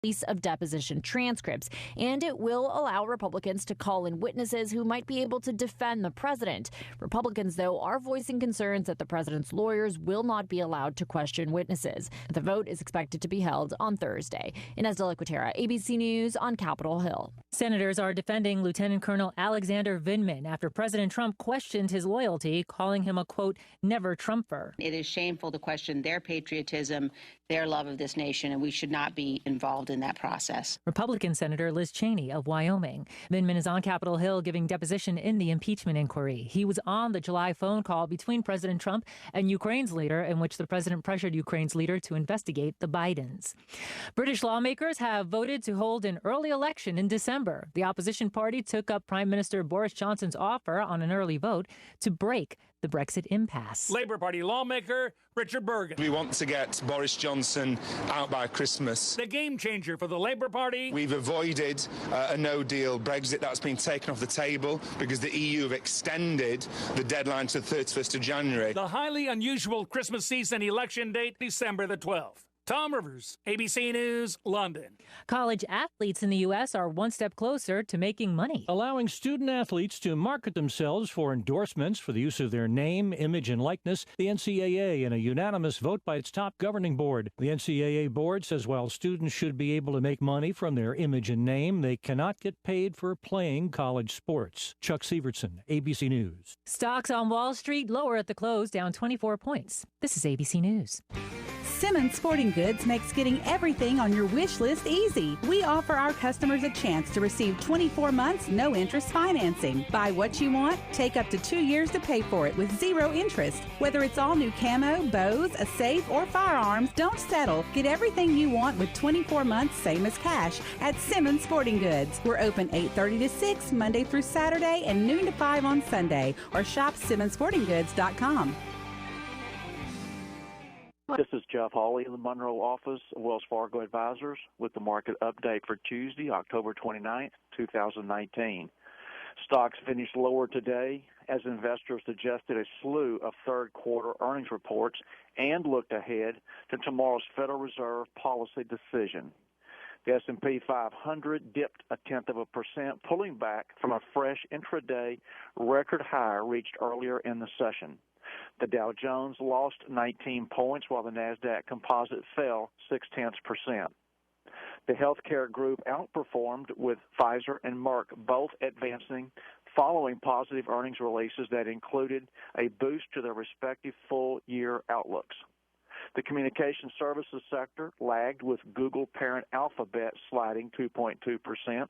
release of deposition transcripts, and it will allow Republicans to call in witnesses who might be able to defend the president. Republicans, though, are voicing concerns that the president's lawyers will not be allowed to question witnesses. The vote is expected to be held on Thursday. Inez de la Cuetara, ABC News on Capitol Hill. Senators are defending Lieutenant Colonel Alexander Vindman after President Trump questioned his loyalty, calling him a, quote, never Trumper. It is shameful to question their patriotism, their love of this nation, and we should not be involved in that process. Republican Senator Liz Cheney of Wyoming. Vindman is on Capitol Hill giving deposition in the impeachment inquiry. He was on the July phone call between President Trump and Ukraine's leader, in which the president pressured Ukraine's leader to investigate the Bidens. British lawmakers have voted to hold an early election in December. The opposition party took up Prime Minister Boris Johnson's offer on an early vote to break the Brexit impasse. Labour Party lawmaker Richard Bergen. We want to get Boris Johnson out by Christmas. The game changer for the Labour Party. We've avoided a no-deal Brexit. That's been taken off the table because the EU have extended the deadline to the 31st of January. The highly unusual Christmas season election date, December the 12th. Tom Rivers, ABC News, London. College athletes in the U.S. are one step closer to making money. Allowing student athletes to market themselves for endorsements for the use of their name, image, and likeness, the NCAA in a unanimous vote by its top governing board. The NCAA board says while students should be able to make money from their image and name, they cannot get paid for playing college sports. Chuck Sievertson, ABC News. Stocks on Wall Street lower at the close, down 24 points. This is ABC News. Simmons Sporting Goods makes getting everything on your wish list easy. We offer our customers a chance to receive 24 months, no interest financing. Buy what you want, take up to 2 years to pay for it with zero interest. Whether it's all new camo, bows, a safe, or firearms, don't settle. Get everything you want with 24 months, same as cash, at Simmons Sporting Goods. We're open 8:30 to 6, Monday through Saturday, and noon to 5 on Sunday. Or shop SimmonsSportingGoods.com. This is Jeff Hawley in the Monroe office of Wells Fargo Advisors with the market update for Tuesday, October 29th, 2019. Stocks finished lower today as investors digested a slew of third-quarter earnings reports and looked ahead to tomorrow's Federal Reserve policy decision. The S&P 500 dipped 0.1%, pulling back from a fresh intraday record high reached earlier in the session. The Dow Jones lost 19 points while the NASDAQ composite fell 0.6%. The healthcare group outperformed with Pfizer and Merck both advancing following positive earnings releases that included a boost to their respective full-year outlooks. The communication services sector lagged with Google parent Alphabet sliding 2.2%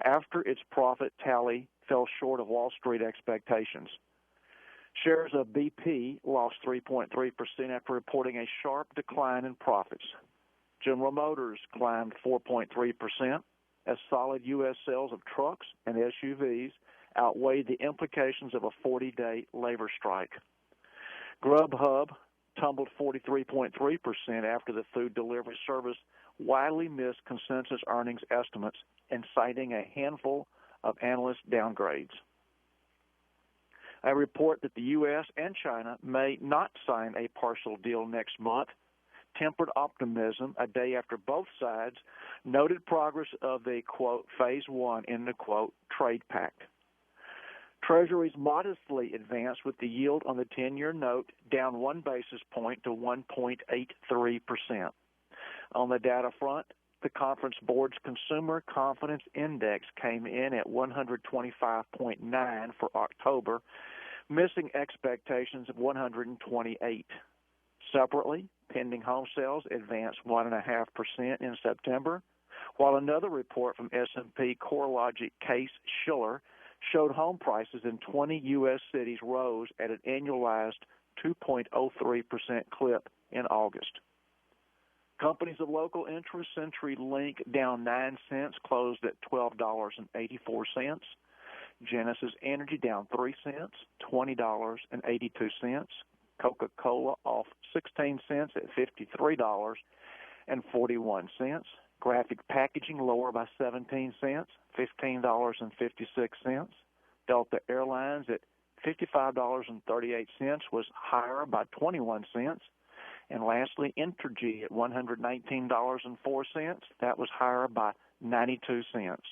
after its profit tally fell short of Wall Street expectations. Shares of BP lost 3.3% after reporting a sharp decline in profits. General Motors climbed 4.3% as solid U.S. sales of trucks and SUVs outweighed the implications of a 40-day labor strike. Grubhub tumbled 43.3% after the food delivery service widely missed consensus earnings estimates and citing a handful of analyst downgrades. A report that the U.S. and China may not sign a partial deal next month tempered optimism a day after both sides noted progress of the, quote, phase one in the, quote, trade pact. Treasuries modestly advanced with the yield on the 10-year note down 1 basis point to 1.83%. On the data front, the Conference Board's Consumer Confidence Index came in at 125.9 for October, missing expectations of 128. Separately, pending home sales advanced 1.5% in September, while another report from S&P CoreLogic Case-Shiller showed home prices in 20 U.S. cities rose at an annualized 2.03% clip in August. Companies of local interest, CenturyLink down 9 cents, closed at $12.84. Genesis Energy down 3 cents, $20.82. Coca-Cola off 16 cents at $53.41. Graphic Packaging lower by 17 cents, $15.56. Delta Airlines at $55.38 was higher by 21 cents. And lastly, Entergy at $119.04. That was higher by 92 cents.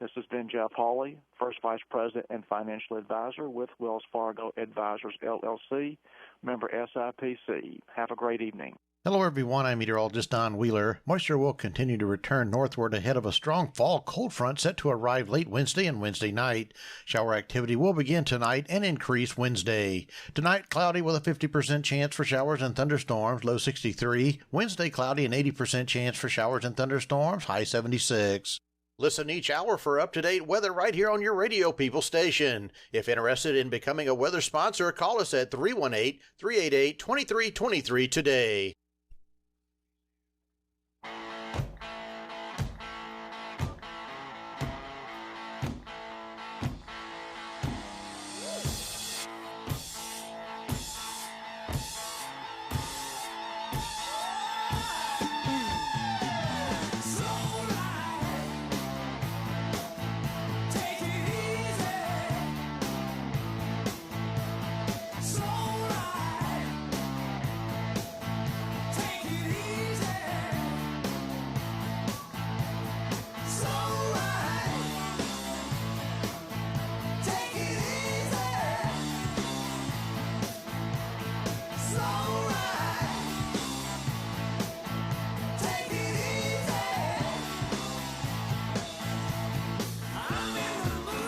This has been Jeff Hawley, First Vice President and Financial Advisor with Wells Fargo Advisors, LLC, member SIPC. Have a great evening. Hello, everyone. I'm meteorologist Don Wheeler. Moisture will continue to return northward ahead of a strong fall cold front set to arrive late Wednesday and Wednesday night. Shower activity will begin tonight and increase Wednesday. Tonight, cloudy with a 50% chance for showers and thunderstorms, low 63. Wednesday, cloudy and 80% chance for showers and thunderstorms, high 76. Listen each hour for up-to-date weather right here on your Radio People station. If interested in becoming a weather sponsor, call us at 318-388-2323 today.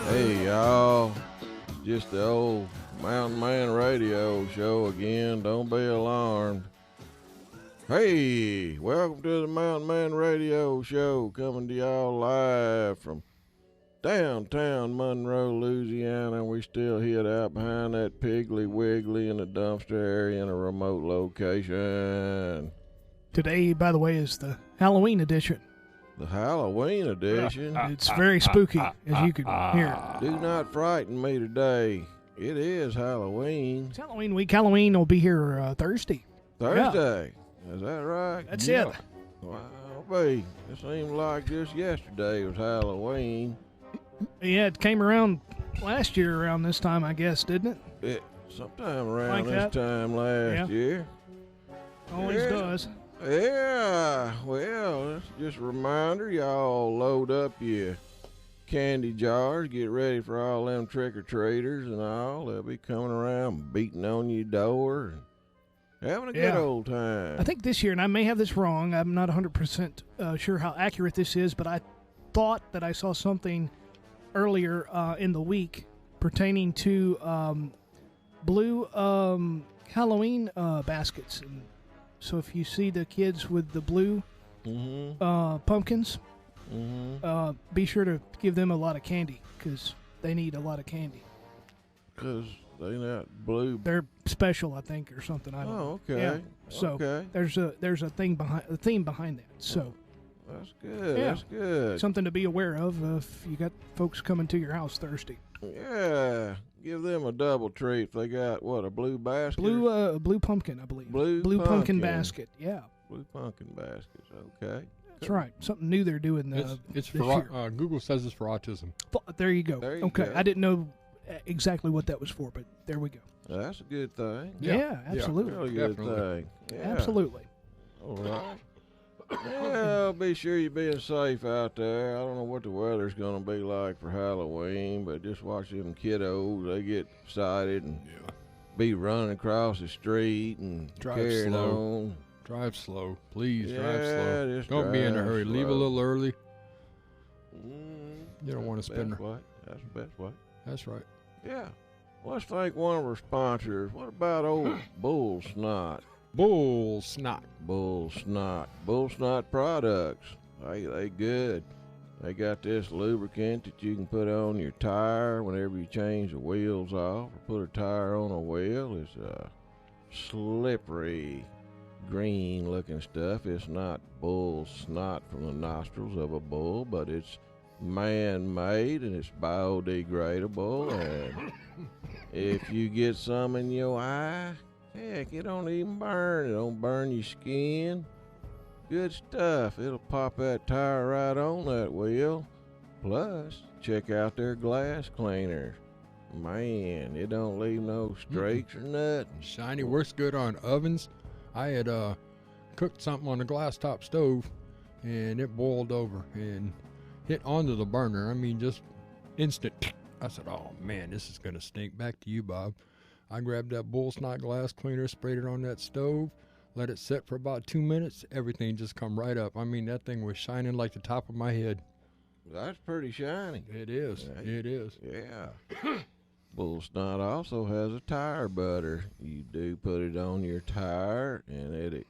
Hey y'all, just the old Mountain Man radio show again, don't be alarmed. Hey, welcome to the Mountain Man radio show, coming to y'all live from downtown Monroe, Louisiana. We still hid out behind that Piggly Wiggly in the dumpster area in a remote location. Today, by the way, is the Halloween edition. The Halloween edition. It's very spooky, as you could hear. Do not frighten me today. It is Halloween. It's Halloween week. Halloween will be here Thursday. Thursday? Yeah. Is that right? That's it. Wow, babe. It seemed like just yesterday was Halloween. Yeah, it came around last year around this time, I guess, didn't it? Sometime around this time last year. Always does. Yeah, well, that's just a reminder, y'all load up your candy jars, get ready for all them trick-or-treaters and all. They'll be coming around beating on your door and having a good old time. I think this year, and I may have this wrong, I'm not 100% sure how accurate this is, but I thought that I saw something earlier in the week pertaining to blue Halloween baskets. And so if you see the kids with the blue pumpkins, be sure to give them a lot of candy because they need a lot of candy. Because they're not blue. They're special, I think, or something. I don't know. Okay. Yeah. So there's a thing behind a theme behind that. So that's good. Yeah. That's good. Something to be aware of if you got folks coming to your house Thursday. Yeah. Give them a double treat if they got, what, a blue basket? Blue pumpkin, I believe. Blue pumpkin basket, yeah. Blue pumpkin baskets, okay. That's right. Something new they're doing it's for Google says it's for autism. There you go. There you okay, go. I didn't know exactly what that was for, but there we go. That's a good thing. Yeah, absolutely. Really good thing. Yeah. Absolutely. All right. Yeah, be sure you're being safe out there. I don't know what the weather's going to be like for Halloween, but just watch them kiddos. They get excited and be running across the street and carrying on. Drive slow. Please drive slow. Don't be in a hurry. Slow. Leave a little early. You don't want to spend That's the best way. That's right. Yeah. Let's thank one of our sponsors. What about old Bull Snot? Bull Snot. Bull Snot. Bull Snot products. They good. They got this lubricant that you can put on your tire whenever you change the wheels off or put a tire on a wheel. It's slippery, green-looking stuff. It's not bull snot from the nostrils of a bull, but it's man-made and it's biodegradable. And if you get some in your eye, heck, it don't even burn. It don't burn your skin. Good stuff. It'll pop that tire right on that wheel. Plus, check out their glass cleaner. Man, it don't leave no streaks or nothing. Shiny, works good on ovens, I had cooked something on a glass top stove, and it boiled over and hit onto the burner. I mean, just instant. I said, oh, man, this is going to stink. Back to you, Bob. I grabbed that bull snot glass cleaner, sprayed it on that stove, let it sit for about 2 minutes. Everything just come right up. I mean, that thing was shining like the top of my head. That's pretty shiny. It is. Yeah. It is. Yeah. Bull snot also has a tire butter. You do put it on your tire, and it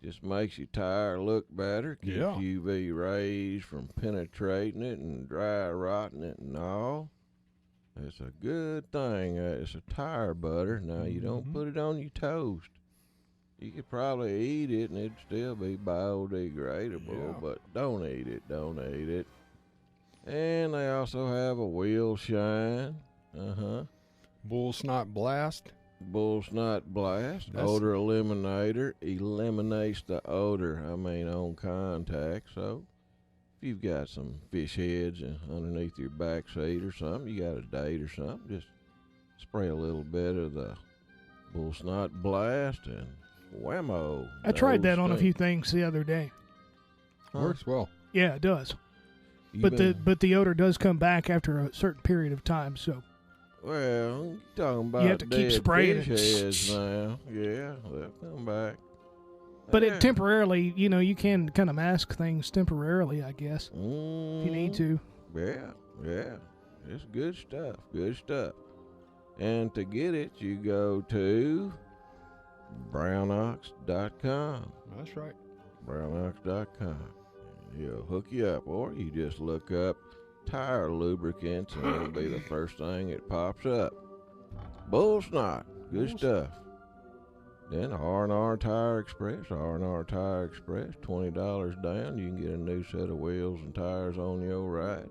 just makes your tire look better. Keeps UV rays from penetrating it and dry rotting it and all. It's a good thing. It's a tire butter. Now, you don't put it on your toast. You could probably eat it, and it'd still be biodegradable, but don't eat it. Don't eat it. And they also have a wheel shine. Bull snot blast. Bull snot blast. Odor eliminator. Eliminates the odor, on contact. So if you've got some fish heads underneath your back seat or something, you got a date or something, just spray a little bit of the bull snot blast and whammo. I tried that on a few things the other day. Works well. Yeah, it does. But the odor does come back after a certain period of time. So, well, you're talking about you have to keep spraying fish heads now. Yeah, they'll come back. But it temporarily, you can kind of mask things temporarily, I guess, if you need to. Yeah, it's good stuff. Good stuff. And to get it, you go to brownox.com. That's right. brownox.com. He'll hook you up, or you just look up tire lubricants, and it'll be the first thing that pops up. Bull snot, good stuff. Then R&R Tire Express, R&R Tire Express, $20 down. You can get a new set of wheels and tires on your ride.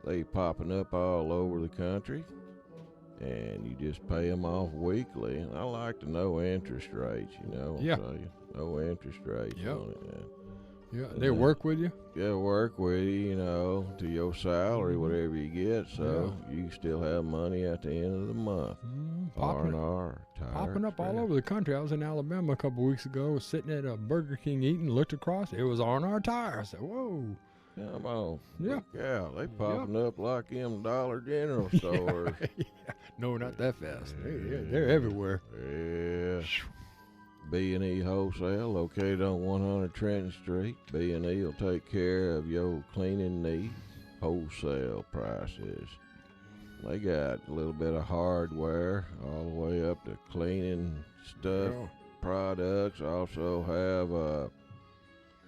They popping up all over the country, and you just pay them off weekly. And I like the no interest rates, Yeah. No interest rates on it. Yeah, they work with you? Yeah, work with you, to your salary, whatever you get, so you still have money at the end of the month. R&R Tire Popping up Express. all over the country. I was in Alabama a couple weeks ago, was sitting at a Burger King eating, looked across, it was R&R Tire. I said, whoa. Come on. Yeah. Yeah, they popping up like them Dollar General stores. No, not that fast. They're everywhere. Yeah. B&E Wholesale, located on 100 Trenton Street. B&E will take care of your cleaning needs. Wholesale prices. They got a little bit of hardware all the way up to cleaning stuff, products. Also have,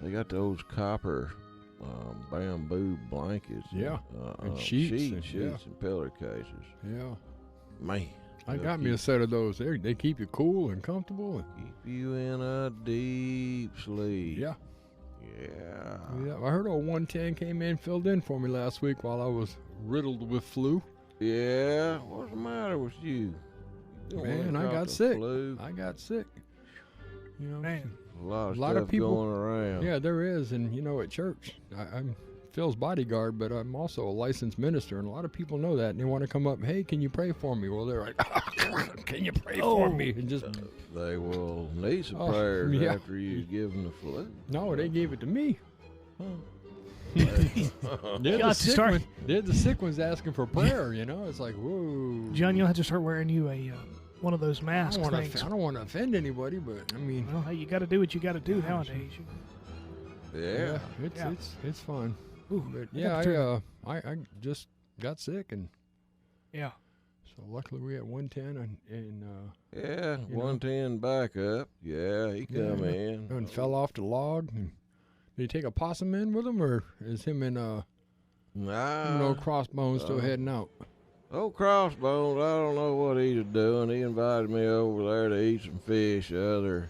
they got those copper bamboo blankets. And sheets. And pillar cases. Yeah. Man. I got me a set of those. They keep you cool and comfortable. And keep you in a deep sleep. Yeah. Yeah. I heard old 110 came in, filled in for me last week while I was riddled with flu. Yeah. What's the matter with you? Man, I got sick. I got sick. Man. A lot of people going around. Yeah, there is. And, at church, I'm Phil's bodyguard, but I'm also a licensed minister, and a lot of people know that, and they want to come up, hey, can you pray for me? Well, they're like, can you pray for me? And just they will need some prayers after you give them the flu. No, they gave it to me. They're the sick ones asking for prayer, It's like, whoa. John, you'll have to start wearing you one of those masks things. I don't want to offend anybody, but, Well, hey, you got to do what you got to do nowadays. Yeah. It's fun. Ooh, but I just got sick, and so luckily we had 110 and 110 backup. Yeah, he come in and fell off the log. And did he take a possum in with him, or is him and Crossbones still heading out? Old Crossbones, I don't know what he's doing. He invited me over there to eat some fish the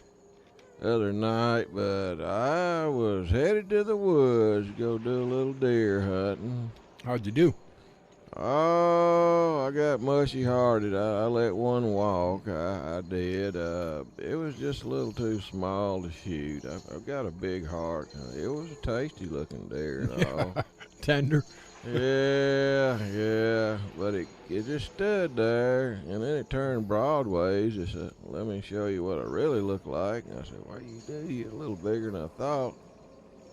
other night, but I was headed to the woods to go do a little deer hunting. How'd you do? Oh, I got mushy-hearted. I let one walk. I did. It was just a little too small to shoot. I've got a big heart. It was a tasty-looking deer and all. Tender. Yeah, but it just stood there, and then it turned broadways. It said, let me show you what I really look like. And I said, well, you do, you're a little bigger than I thought.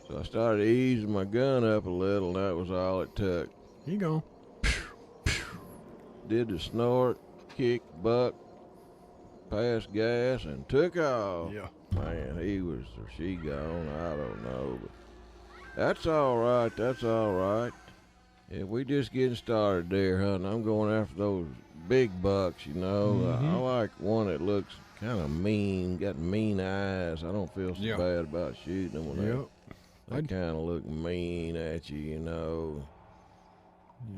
So I started easing my gun up a little, and that was all it took. Here you go. Did the snort, kick, buck, passed gas, and took off. Yeah. Man, he was or she gone, I don't know. But that's all right, that's all right. If we just getting started deer hunting, I'm going after those big bucks, you know. I like one that looks kind of mean, got mean eyes. I don't feel so bad about shooting them when they kind of look mean at you, you know.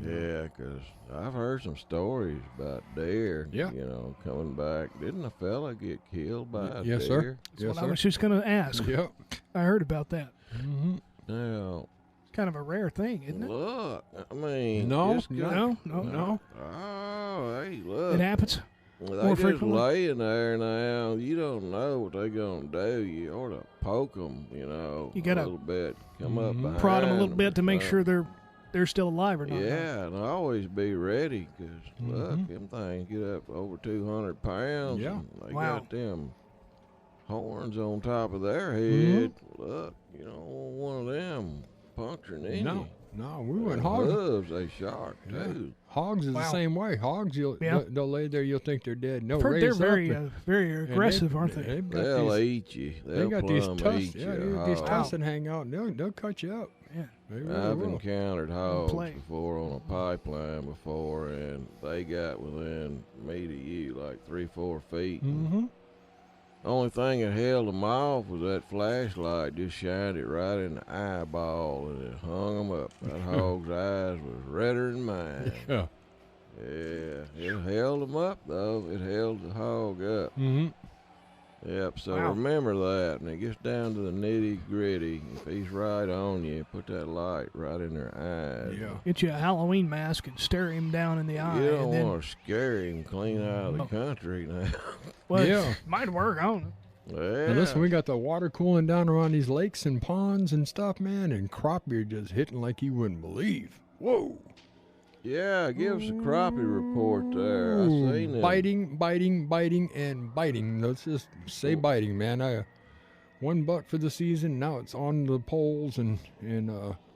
Yeah, 'cause I've heard some stories about deer, you know, coming back. Didn't a fella get killed by a deer? Sir. That's what I was just going to ask. Yep. I heard about that. Now, it's kind of a rare thing, isn't it? look, I mean, No. Oh, hey, look. It happens They more just frequently. laying there now. You don't know what they're gonna do. You ought to poke them, you know, You gotta a little bit. Come up behind prod them a little bit to make uh, sure they're still alive or not. Yeah, and always be ready, 'cause look, them things get up over 200 pounds. Yeah. And they Wow. got them horns on top of their head. Look, you don't want one of them puncturing in you. No, we went Their hogs. hooves, they sharp too. Hogs is the same way. Hogs, they'll lay there, you'll think they're dead. No, I've heard raise they're up very, and- very aggressive, aren't they? They've got They'll these, eat you. they They'll got these plumb tusks. eat Yeah, you. these hog. tusks that hang out. They'll cut you up. Yeah. They really I've will. encountered hogs play. before on a pipeline before, and they got within me to you like 3-4 feet. Only thing that held them off was that flashlight. Just shined it right in the eyeball, and it hung them up. That hog's eyes was redder than mine. Yeah. Yeah, it held them up though. It held the hog up. Yep, so Wow. remember that. When it gets down to the nitty gritty, if he's right on you, put that light right in their eyes. Yeah. Get you a Halloween mask and stare him down in the eye. You don't and then, want to scare him clean out of the country now. well, Yeah. might work. I don't know. Yeah. Now listen, we got the water cooling down around these lakes and ponds and stuff, man, and crappie are just hitting like you wouldn't believe. Whoa. Yeah, give us a crappie report there. I seen it. Biting, and biting. Let's just say biting, man. One buck for the season. Now it's on the poles and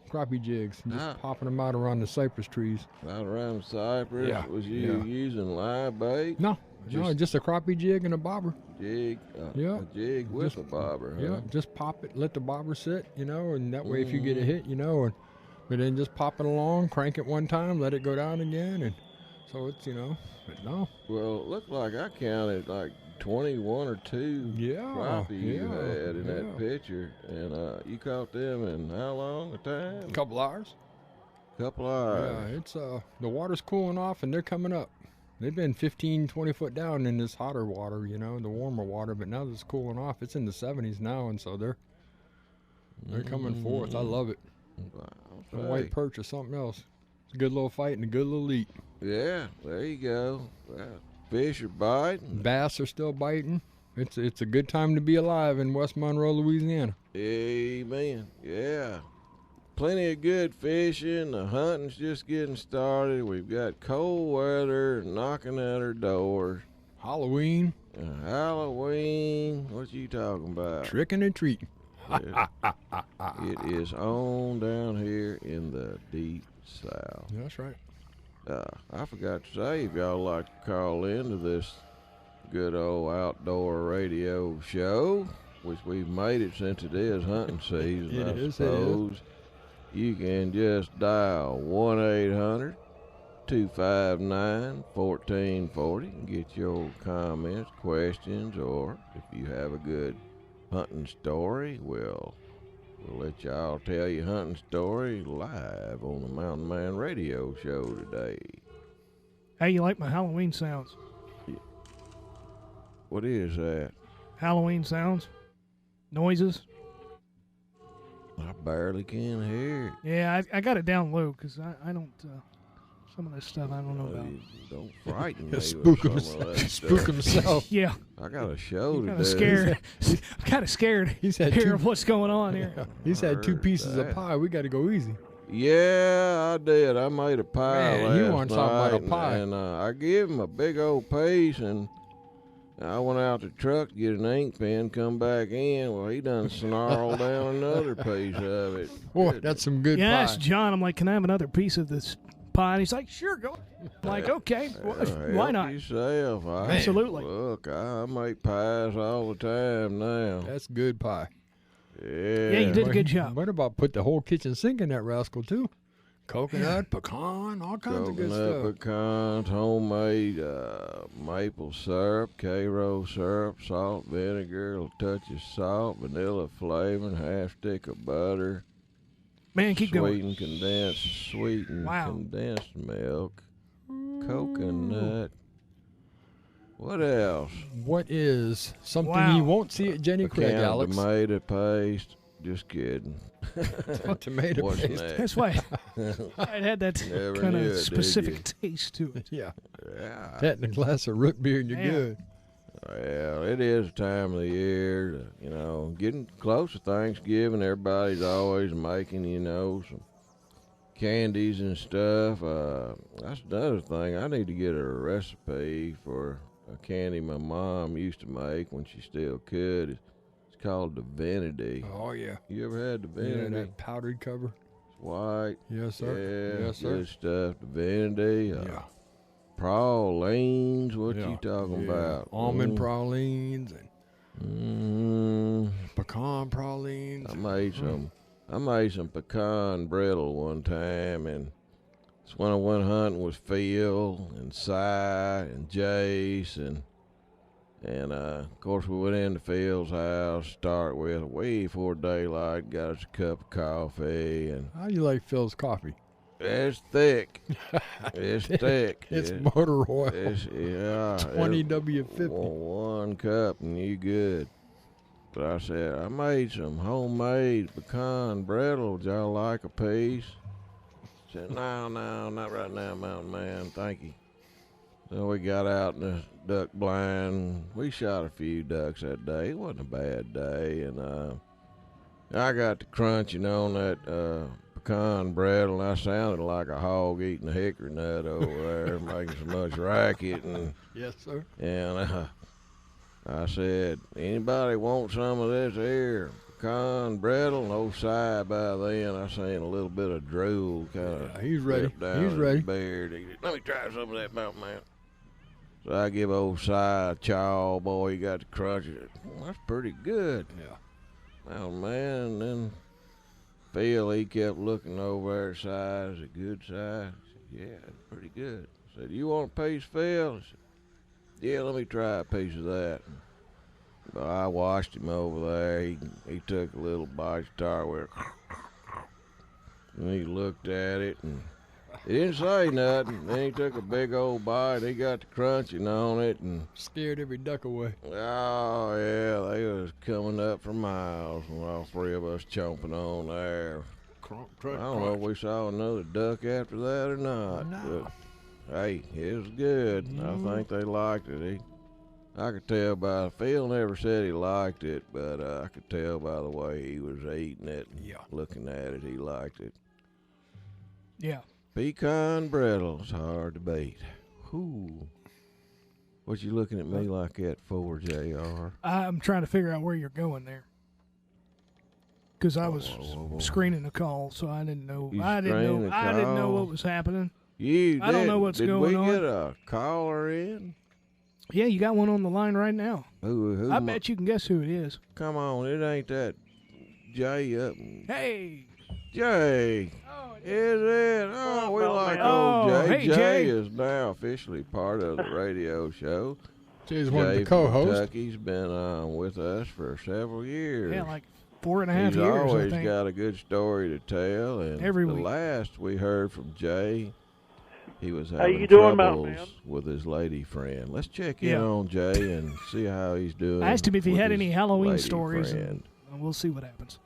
crappie jigs, just popping them out around the cypress trees. Out around Cypress. Yeah, Was you using live bait? No, just a crappie jig and a bobber. Jig. Yeah. A jig with a bobber. Huh? Yeah, just pop it, let the bobber sit, and that way if you get a hit, but then just pop it along, crank it one time, let it go down again, and so it's, but no. Well, it looked like I counted like 21 or 2 crappie you had in that picture, and you caught them in how long a time? A couple hours. Couple hours. Yeah, it's the water's cooling off and they're coming up. They've been 15, 20 foot down in this hotter water, the warmer water, but now that it's cooling off, it's in the 70s now, and so they're coming forth. I love it. A white perch or something else. It's a good little fight and a good little eat. Yeah, there you go. Well, fish are biting. Bass are still biting. It's a good time to be alive in West Monroe, Louisiana. Amen. Yeah. Plenty of good fishing. The hunting's just getting started. We've got cold weather knocking at our doors. Halloween. Halloween. What you talking about? Tricking and treating. It is on down here in the deep south. That's right. I forgot to say, if y'all like to call into this good old outdoor radio show, which we've made it since it is hunting season, I suppose, you can just dial 1-800-259-1440 and get your comments, questions, or if you have a good hunting story, we'll let y'all tell your hunting story live on the Mountain Man Radio Show today. Hey, you like my Halloween sounds? What is that? Halloween sounds? Noises? I barely can hear it. Yeah, I got it down low because I don't, some of this stuff I don't know about. Don't frighten me. Spook Spook himself. Yeah. I got a show to do. Scared. I'm kind of scared He's had here two, of what's going on here. He's had 2 Heard pieces that. of pie. We got to go easy. Yeah, I did. I made a pie Man, you last want night, something about a pie. and I gave him a big old piece, and I went out to the truck to get an ink pen, come back in. Well, he done snarled down another piece of it. Boy, that's some good Yeah, I pie. asked John, I'm like, can I have another piece of this pie? And he's like, sure, go. I'm like, okay, why not? Yourself. Absolutely. Look, I make pies all the time now. That's good pie. Yeah, you did a good job. What about put the whole kitchen sink in that rascal, too? Coconut, pecan, all kinds of good stuff. Coconut, pecans, homemade maple syrup, Cairo syrup, salt, vinegar, a touch of salt, vanilla flavoring, half stick of butter. Man, keep going. Sweetened condensed milk, coconut. What else? What is something you won't see at Jenny Craig, Alex? Tomato paste. Just kidding. Tomato paste. That's why it had that kind of specific taste to it. Yeah. That and a glass of root beer and you're good. Well, it is a time of the year, getting close to Thanksgiving. Everybody's always making, some candies and stuff. That's another thing. I need to get a recipe for a candy my mom used to make when she still could. It's called Divinity. Oh, yeah. You ever had Divinity? Yeah, that powdered cover. It's white. Yes, sir. Yeah, yes, sir. Good stuff. Divinity. Yeah. Pralines. What you talking about? Almond pralines and pecan pralines. I made some pecan brittle one time, and it's when I went hunting with Phil and Si and Jace, and of course we went into Phil's house. Start with way before daylight, got us a cup of coffee, and how do you like Phil's coffee? It's thick. It's thick. It's motor oil. 20 W50. One cup and you good. But I said, I made some homemade pecan brittle. Would y'all like a piece? Said, no, not right now, Mountain Man. Thank you. So we got out in the duck blind. We shot a few ducks that day. It wasn't a bad day. And I got to crunching on that pecan brittle, and I sounded like a hog eating a hickory nut over there, making so much racket. And yes, sir. And I said, anybody want some of this here pecan brittle? And old Si by then, I seen a little bit of drool kind of he's ready. Down He's ready. His beard. He said, let me try some of that, Mountain Man. So I give old Si a chaw, boy, he got to crunch it. That's pretty good. Yeah. Mountain Man, and then Phil, he kept looking over at Si. Is it good, Si? I said, yeah, it's pretty good. I said, you want a piece, Phil? I said, yeah, let me try a piece of that. Well, I watched him over there. He took a little bite, started with, and he looked at it, and he didn't say nothing. Then he took a big old bite. He got to crunching on it, and scared every duck away. Oh yeah, they was coming up for miles, and all three of us chomping on there. I don't know if we saw another duck after that or not. No. But hey, it was good. I think they liked it. I could tell by Phil never said he liked it, but I could tell by the way he was eating it, and looking at it, he liked it. Yeah. Pecan brittle's hard to beat. Whoo. What you looking at me like that for, JR? I'm trying to figure out where you're going there. Because I was screening the call, so I didn't know. I didn't know what was happening. I don't know what's going on. Did we get a caller in? Yeah, you got one on the line right now. Who I bet you can guess who it is. Come on, it ain't that Jay up. Hey. Jay. Is it? Oh, we like man. old Jay. Hey, Jay is now officially part of the radio show. Jay's one of the co-hosts. Kentucky's been with us for several years. Yeah, like 4.5 years, He's always I think. got a good story to tell. And every the week. last we heard from Jay, he was How having you doing, troubles with his lady friend. Let's check in on Jay and see how he's doing. I asked him if he had any Halloween lady stories, friend. and we'll see what happens.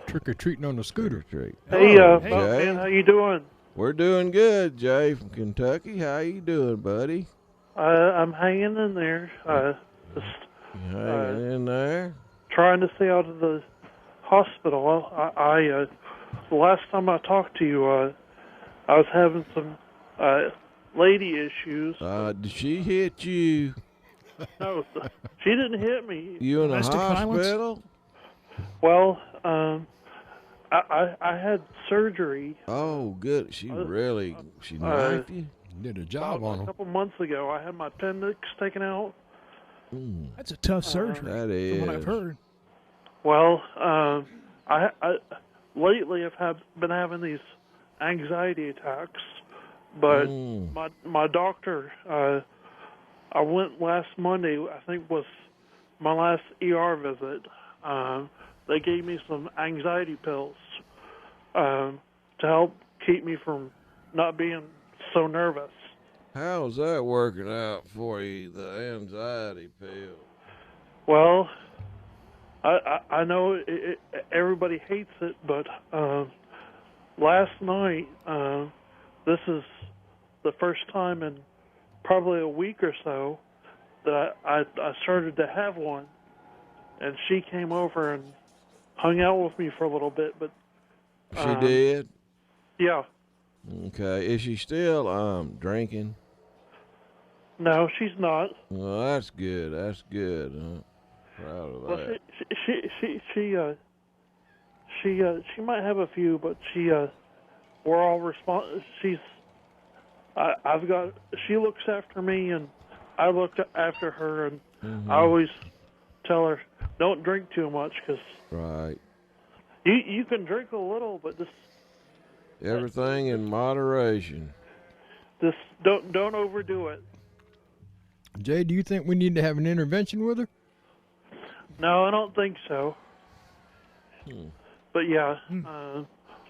Trick-or-treating on the scooter. Trick. Hey, Jay. man, how you doing? We're doing good, Jay from Kentucky. How you doing, buddy? I'm hanging in there. Hanging in there? Trying to stay out of the hospital. I the last time I talked to you, I was having some lady issues. Did she hit you? No, she didn't hit me. You in a Domestic hospital? Well, I had surgery. Oh, good. She knifed you? Did a job on A him. couple months ago, I had my appendix taken out. That's a tough surgery. That From what I've is. heard. Well, I lately I've been having these anxiety attacks, but my doctor, I went last Monday, I think was my last ER visit. They gave me some anxiety pills to help keep me from not being so nervous. How's that working out for you, the anxiety pill? Well, I know everybody hates it, but last night, this is the first time in probably a week or so that I started to have one, and she came over and hung out with me for a little bit. But She did? Yeah. Okay. Is she still drinking? No, she's not. Well, that's good. That's good. Proud of Well, that. she might have a few, but we're all she looks after me, and I look after her, and I always tell her, don't drink too much, because Right. you can drink a little, but just Everything in moderation. don't overdo it. Jay, do you think we need to have an intervention with her? No, I don't think so. But yeah,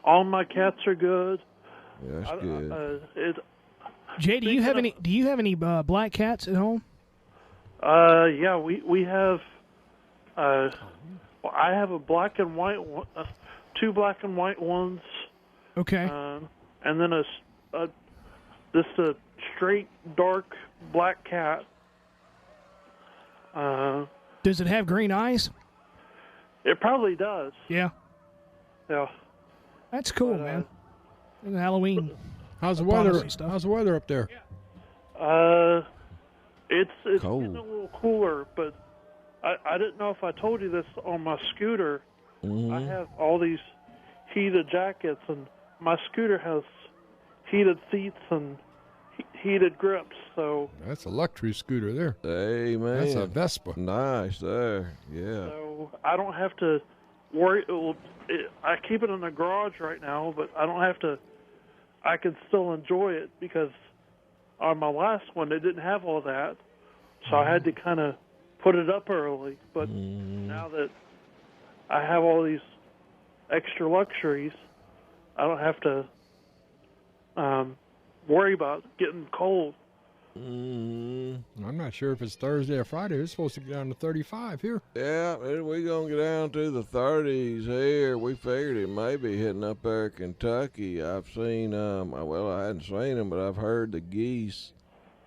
all my cats are good. Yeah, that's good. Jay, do you have any black cats at home? Yeah, we have. Well, I have a black and white one, two black and white ones. Okay. And then just a straight dark black cat. Does it have green eyes? It probably does. Yeah. Yeah. That's cool, man. Halloween. How's the weather? Stuff. How's the weather up there? It's cold. getting a little cooler, but I didn't know if I told you this on my scooter. I have all these heated jackets, and my scooter has heated seats and heated grips. So That's a luxury scooter there. Hey, man. That's a Vespa. Nice there. Yeah. So I don't have to worry. I keep it in the garage right now, but I don't have to. I can still enjoy it because on my last one, it didn't have all that. So I had to kind of put it up early. But now that I have all these extra luxuries, I don't have to worry about getting cold. I'm not sure if it's Thursday or Friday. It's supposed to get down to 35 here. Yeah, we're going to get down to the 30s here. We figured it may be hitting up there Kentucky. I've seen, well, I hadn't seen them, but I've heard the geese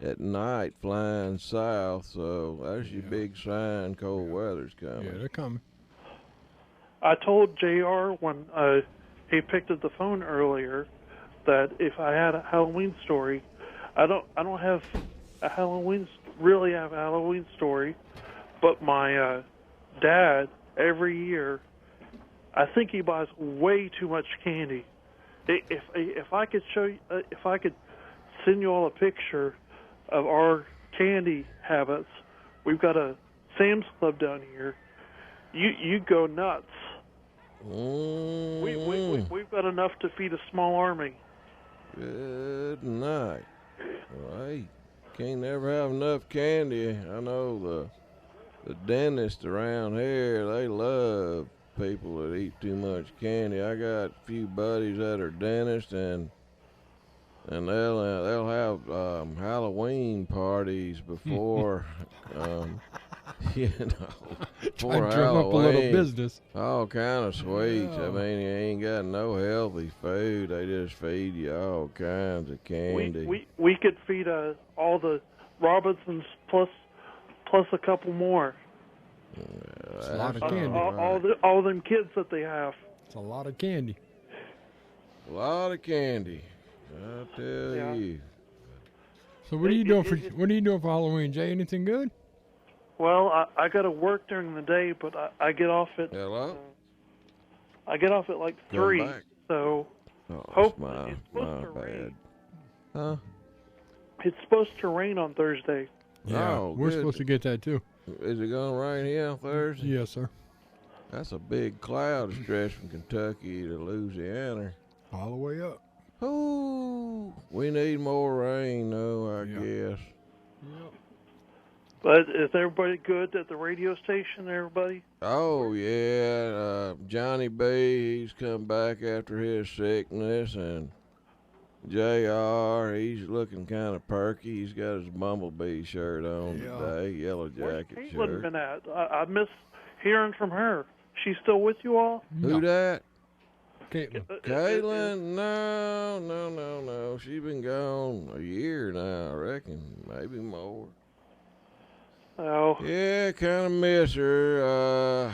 at night flying south. So that's your big sign cold weather's coming. Yeah, they're coming. I told JR when he picked up the phone earlier that if I had a Halloween story, I don't have a really have a Halloween story, but my dad every year, I think he buys way too much candy. If I could show you, if I could send you all a picture of our candy habits, we've got a Sam's Club down here. You go nuts. We've got enough to feed a small army. Good night. Well, can't never have enough candy. I know the dentists around here, they love people that eat too much candy. I got a few buddies that are dentists, and they'll have Halloween parties before before Try to drum up a little business. All kind of sweets. Yeah. I mean, you ain't got no healthy food. They just feed you all kinds of candy. We could feed all the Robinsons plus a couple more. It's a lot of candy. All them kids that they have. It's a lot of candy. A lot of candy. I tell you. So what are you doing for Halloween, Jay? Anything good? Well, I got to work during the day, but I get off at. Hello? I get off at like 3, back. so Oh, hopefully it's it's supposed to my bad. rain. Huh? It's supposed to rain on Thursday. Yeah, Oh, we're good. supposed to get that too. Is it going to rain here on Thursday? Yes, sir. That's a big cloud stretch from Kentucky to Louisiana. All the way up. Ooh, we need more rain, though, I guess. Yep. But is everybody good at the radio station, everybody? Oh, yeah. Johnny B, he's come back after his sickness, and JR, he's looking kind of perky. He's got his Bumblebee shirt on today, yellow jacket Where's shirt. Caitlin been at? I miss hearing from her. She's still with you all? Who that? Caitlin. No. She's been gone a year now, I reckon. Maybe more. Oh. Yeah, kind of miss her.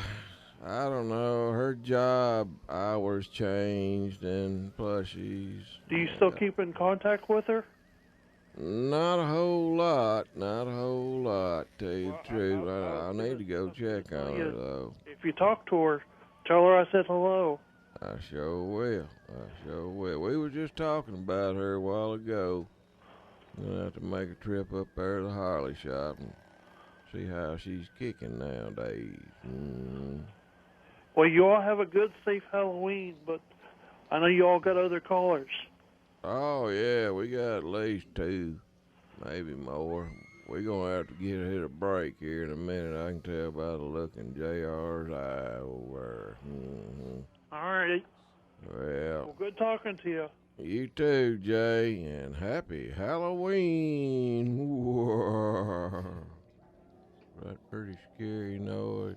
I don't know. Her job hours changed, and plus she's... Do you still keep in contact with her? Not a whole lot. Not a whole lot, tell you the truth. I need to go check on her, though. If you talk to her, tell her I said hello. I sure will. We were just talking about her a while ago. Gonna have to make a trip up there to the Harley shop and see how she's kicking nowadays. Well, you all have a good, safe Halloween, but I know you all got other callers. Oh, yeah, we got at least 2, maybe more. We're going to have to hit a break here in a minute. I can tell by the look in JR's eye over. All right. Well, Good talking to you. You too, Jay, and happy Halloween. That's pretty scary noise.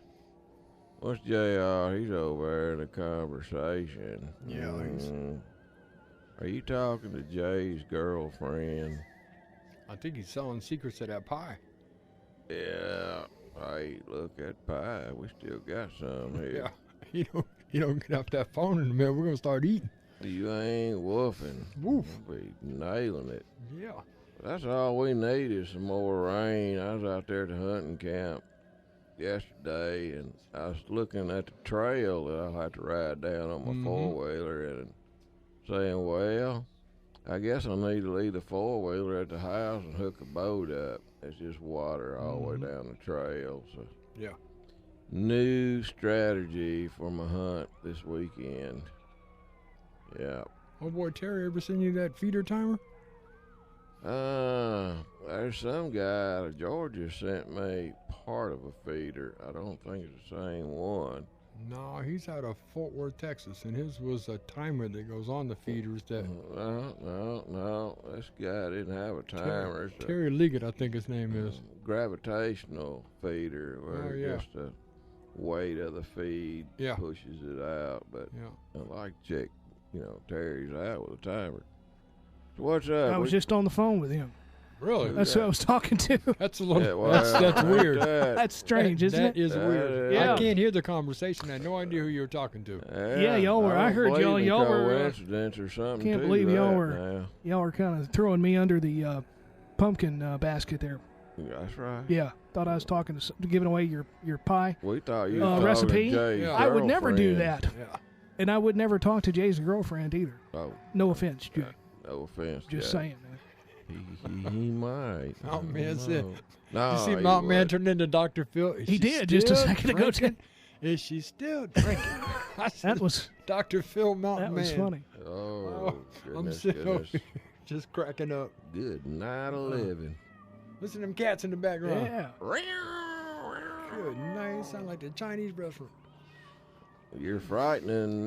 What's JR? He's over there in a conversation. Yeah, Are you talking to Jay's girlfriend? I think he's selling secrets of that pie. Yeah. Hey, look at pie. We still got some here. Yeah. You don't get off that phone in a minute. We're gonna start eating. You ain't woofing. Woof. We'll be nailing it. Yeah. That's all we need is some more rain. I was out there at the hunting camp yesterday, and I was looking at the trail that I'll have to ride down on my four-wheeler and saying, well, I guess I need to leave the four-wheeler at the house and hook a boat up. It's just water all the way down the trail. So yeah. New strategy for my hunt this weekend. Yeah. Oh boy, Terry, ever send you that feeder timer? There's some guy out of Georgia sent me part of a feeder. I don't think it's the same one. No, he's out of Fort Worth, Texas, and his was a timer that goes on the feeders that... No. This guy didn't have a timer. Terry Liggett, I think his name is. Gravitational feeder, where just the weight of the feed pushes it out. But I like to check, Terry's out with a timer. So what's up? I was just on the phone with him. Really? That's who I was talking to. That's a little. That's weird. That's strange, isn't it? That is weird. Yeah. I can't hear the conversation. I had no idea who you were talking to. Yeah, y'all were. I heard y'all. Y'all were. Coincidence or something. Can't believe y'all were. Y'all were kind of throwing me under the pumpkin basket there. That's right. Yeah, thought I was talking to giving away your pie. We thought you were recipe. Jay's I would never do girlfriend. that. Yeah. And I would never talk to Jay's girlfriend either. Oh. No offense, Jay. No offense. Just saying, man. He might. Mountain Man said. No, you see Mountain Man turned into Dr. Phil? He did just a second ago. Is she still drinking? That was Dr. Phil Mountain Man. That was funny. Oh, I'm goodness. sitting over here just cracking up. Good night of living. Listen to them cats in the background. Yeah. Good night. Sound like the Chinese restaurant. You're frightening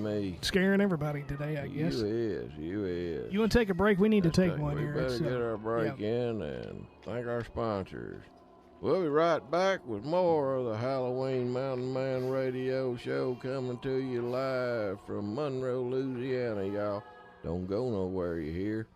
me. Scaring everybody today, I guess. You is. You want to take a break? We need to take one we here. We better get our break in and thank our sponsors. We'll be right back with more of the Halloween Mountain Man Radio Show coming to you live from Monroe, Louisiana, y'all. Don't go nowhere, you hear?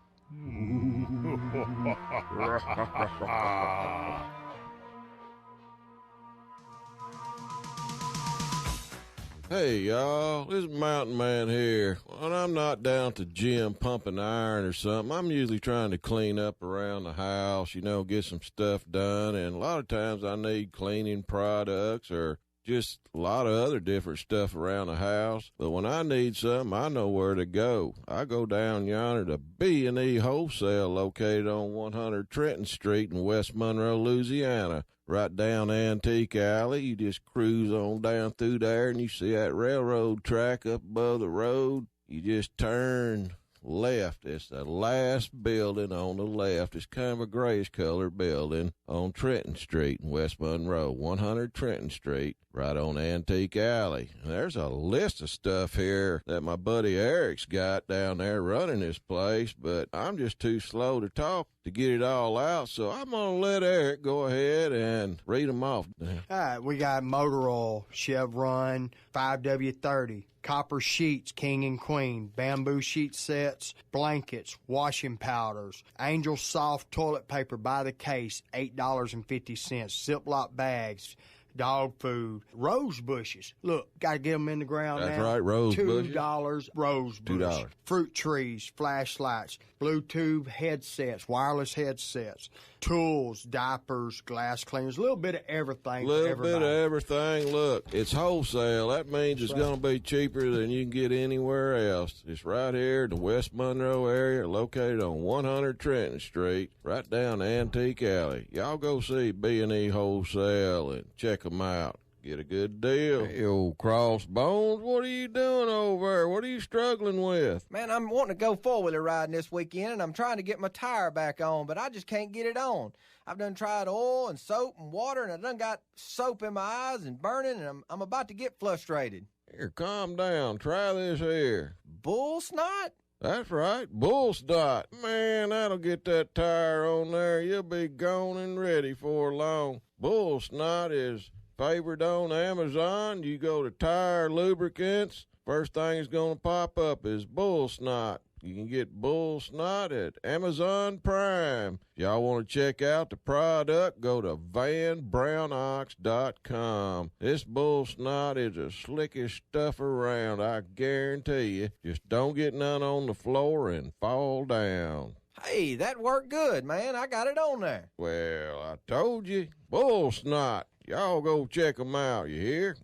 Hey, y'all, this is Mountain Man here. When I'm not down at the gym pumping iron or something, I'm usually trying to clean up around the house, get some stuff done, and a lot of times I need cleaning products or just a lot of other different stuff around the house. But when I need something, I know where to go. I go down yonder to B&E Wholesale, located on 100 Trenton Street in West Monroe, Louisiana. Right down Antique Alley, you just cruise on down through there, and you see that railroad track up above the road. You just turn left. It's the last building on the left. It's kind of a grayish-colored building on Trenton Street in West Monroe, 100 Trenton Street, right on Antique Alley. And there's a list of stuff here that my buddy Eric's got down there running this place, but I'm just too slow to talk to get it all out, so I'm going to let Eric go ahead and read them off. All right, we got motor oil, Chevron, 5W30, copper sheets, king and queen, bamboo sheet sets, blankets, washing powders, Angel Soft toilet paper by the case, $8.50, Ziploc bags, dog food, rose bushes. Look, got to get them in the ground now. That's right, rose bushes. $2 rose bush. $2. Fruit trees, flashlights, Bluetooth headsets, wireless headsets, tools, diapers, glass cleaners, a little bit of everything. Look, it's wholesale. That means it's going to be cheaper than you can get anywhere else. It's right here in the West Monroe area, located on 100 Trenton Street, right down Antique Alley. Y'all go see B&E Wholesale and check them out. Get a good deal. Hey, old Crossbones, what are you doing over there? What are you struggling with? Man, I'm wanting to go four-wheeler riding this weekend, and I'm trying to get my tire back on, but I just can't get it on. I've done tried oil and soap and water, and I done got soap in my eyes and burning, and I'm about to get frustrated. Here, calm down. Try this here. Bull snot? That's right, bull snot. Man, that'll get that tire on there. You'll be gone and ready for long. Bull snot is favored on Amazon. You go to tire lubricants, first thing that's going to pop up is bull snot. You can get bull snot at Amazon Prime. If y'all want to check out the product, go to vanbrownox.com. This bull snot is the slickest stuff around, I guarantee you. Just don't get none on the floor and fall down. Hey, that worked good, man. I got it on there. Well, I told you, bull snot. Y'all go check them out, you hear?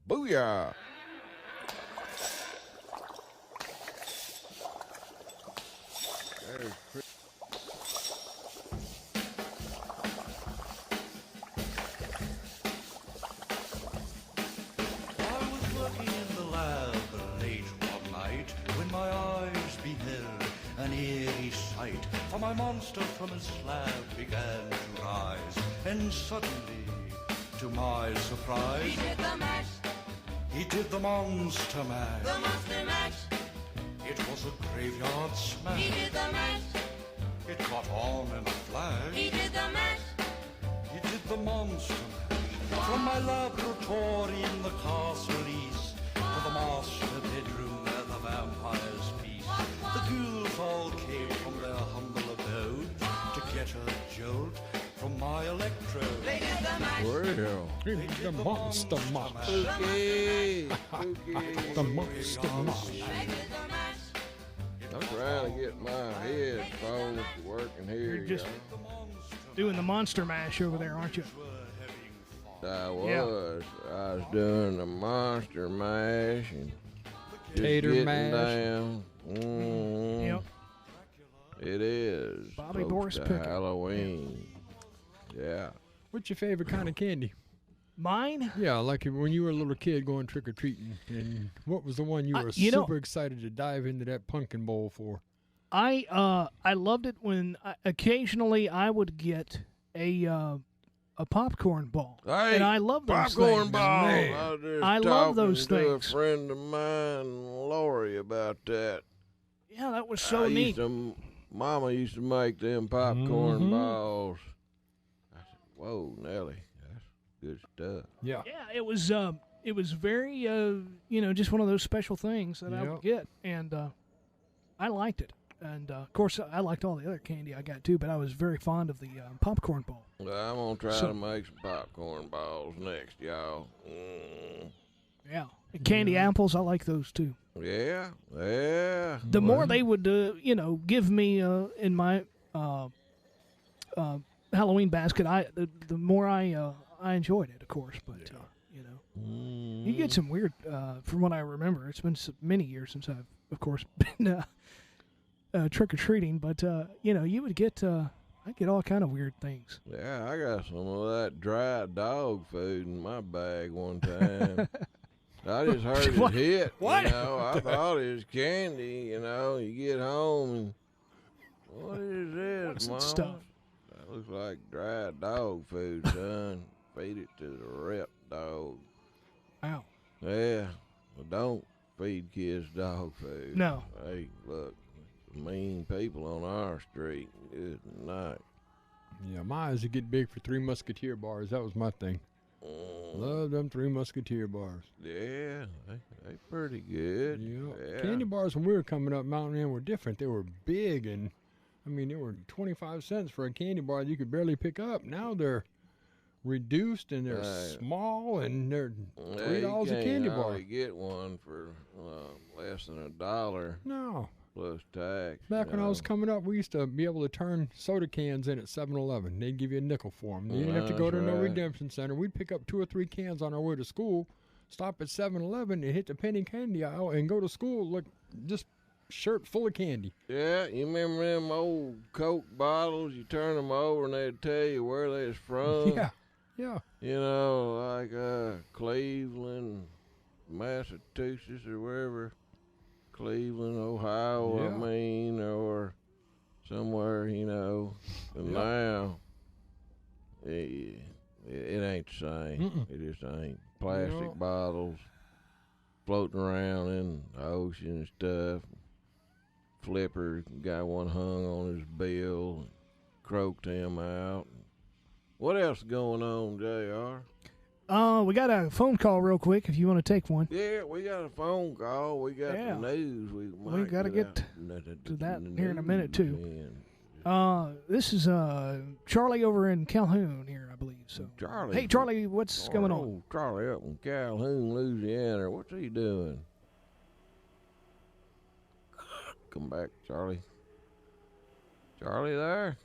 Booyah! For my monster from his slab began to rise, and suddenly, to my surprise, he did the mash. He did the monster mash. The monster mash. It was a graveyard smash. He did the mash. It caught on in a flash. He did the mash. He did the monster mash. From my laboratory in the castle east to the master bedroom where the vampires feast, the ghouls all came from their humble abode to get a jolt from my electrode. They did the mash. Well, the monster mash. Okay. The monster mash. I'm trying to get my headphones working here. You're just doing the monster mash over there, aren't you? I was doing the monster mash and just tater getting mash. Down. Yep. It is. Bobby close Boris to Pickle. Halloween. Yeah. What's your favorite kind of candy? Mine? Yeah, like when you were a little kid going trick-or-treating, and what was the one you were super excited to dive into that pumpkin bowl for? I loved it when occasionally I would get a popcorn ball. Hey, and I love those popcorn things. ball. I love those to things. A friend of mine, Lori, about that. Yeah, that was so neat. Mama used to make them popcorn balls. I said, "Whoa, Nelly, that's good stuff." Yeah, it was very just one of those special things that I would get, and I liked it. And of course, I liked all the other candy I got too, but I was very fond of the popcorn ball. Well, I'm gonna try to make some popcorn balls next, y'all. Yeah. Candy apples, I like those too. Yeah, yeah. The more they would, give me in my Halloween basket, the more I enjoyed it, of course. But you get some weird. From what I remember, it's been many years since I've, of course, been trick or treating. But you would get. I get all kind of weird things. Yeah, I got some of that dry dog food in my bag one time. I just heard it hit. What? I thought it was candy. You get home and what is this, What's Mama? that stuff? That looks like dry dog food, son. Feed it to the rep dog. Ow. Yeah, well, don't feed kids dog food. No. Hey, look, mean people on our street. Good night. Yeah, my eyes would get big for Three Musketeer bars. That was my thing. Love them Three Musketeer bars. Yeah, they pretty good. Yeah. Candy bars when we were coming up, Mountain Inn were different. They were big, and they were 25 cents for a candy bar that you could barely pick up. Now they're reduced and they're small, and they're $3 a candy bar. You get one for less than $1. No. Plus tax. Back when I was coming up, we used to be able to turn soda cans in at 7-Eleven. They'd give you a nickel for them. You didn't have to go to no redemption center. We'd pick up 2 or 3 cans on our way to school, stop at 7-Eleven, and hit the penny candy aisle and go to school, look, just shirt full of candy. Yeah, you remember them old Coke bottles? You turn them over and they'd tell you where they was from. Yeah. Like Cleveland, Massachusetts, or wherever. Cleveland, Ohio, or somewhere, and now it ain't the same. It just ain't. Plastic bottles floating around in the ocean and stuff. Flipper got one hung on his bill, croaked him out. What else is going on, JR? We got a phone call real quick if you want to take one. Yeah, we got a phone call. We got the news. We got to get to that here in a minute, too. This is Charlie over in Calhoun here, I believe. So, Charlie. Hey, Charlie, what's going on? Charlie up in Calhoun, Louisiana. What's he doing? Come back, Charlie. Charlie there?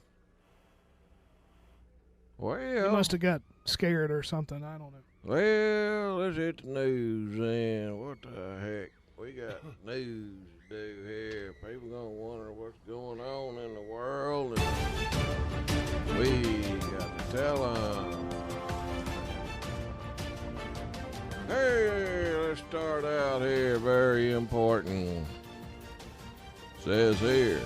Well, He must have got scared or something. I don't know. Well, let's hit the news then. What the heck? We got news to do here. People gonna wonder what's going on in the world, and we got to tell them. Hey, let's start out here. Very important. Says here,